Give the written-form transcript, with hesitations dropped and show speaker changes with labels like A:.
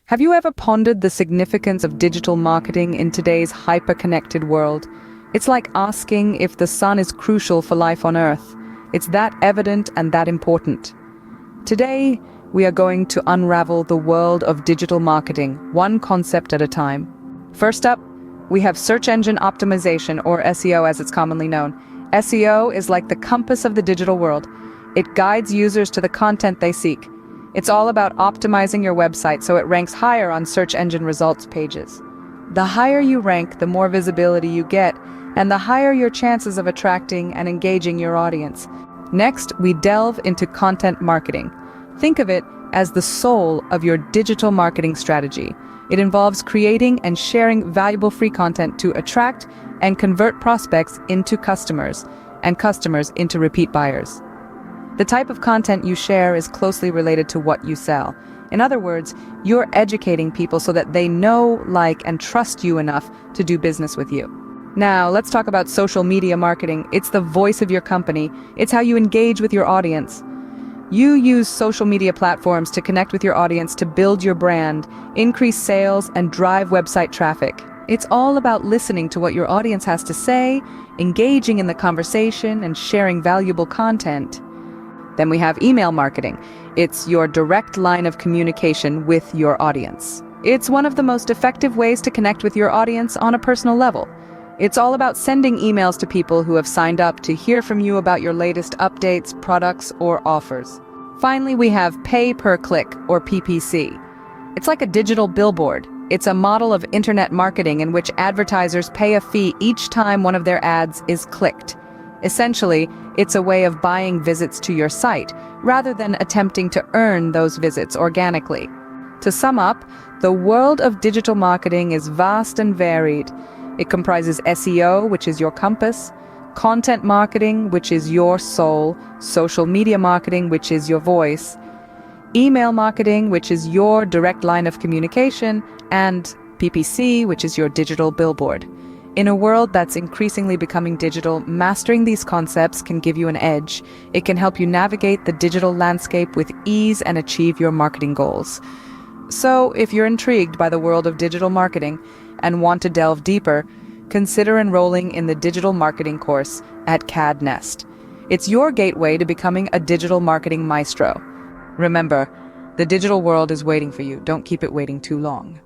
A: Have you ever pondered the significance of digital marketing in today's hyper-connected world? It's like asking if the sun is crucial for life on Earth. It's that evident and that important. Today, we are going to unravel the world of digital marketing, one concept at a time. First up, we have search engine optimization, or SEO as it's commonly known. SEO is like the compass of the digital world. It guides users to the content they seek. It's all about optimizing your website so it ranks higher on search engine results pages. The higher you rank, the more visibility you get, and the higher your chances of attracting and engaging your audience. Next, we delve into content marketing. Think of it as the soul of your digital marketing strategy. It involves creating and sharing valuable free content to attract and convert prospects into customers, and customers into repeat buyers. The type of content you share is closely related to what you sell. In other words, you're educating people so that they know, like, and trust you enough to do business with you. Now, let's talk about social media marketing. It's the voice of your company. It's how you engage with your audience. You use social media platforms to connect with your audience, to build your brand, increase sales, and drive website traffic. It's all about listening to what your audience has to say, engaging in the conversation, and sharing valuable content. Then we have email marketing. It's your direct line of communication with your audience. It's one of the most effective ways to connect with your audience on a personal level. It's all about sending emails to people who have signed up to hear from you about your latest updates, products, or offers. Finally, we have pay per click, or PPC. It's like a digital billboard. It's a model of internet marketing in which advertisers pay a fee each time one of their ads is clicked. Essentially, it's a way of buying visits to your site, rather than attempting to earn those visits organically. To sum up, the world of digital marketing is vast and varied. It comprises SEO, which is your compass, content marketing, which is your soul, social media marketing, which is your voice, email marketing, which is your direct line of communication, and PPC, which is your digital billboard. In a world that's increasingly becoming digital, mastering these concepts can give you an edge. It can help you navigate the digital landscape with ease and achieve your marketing goals. So, if you're intrigued by the world of digital marketing and want to delve deeper, consider enrolling in the digital marketing course at CAD Nest. It's your gateway to becoming a digital marketing maestro. Remember, the digital world is waiting for you. Don't keep it waiting too long.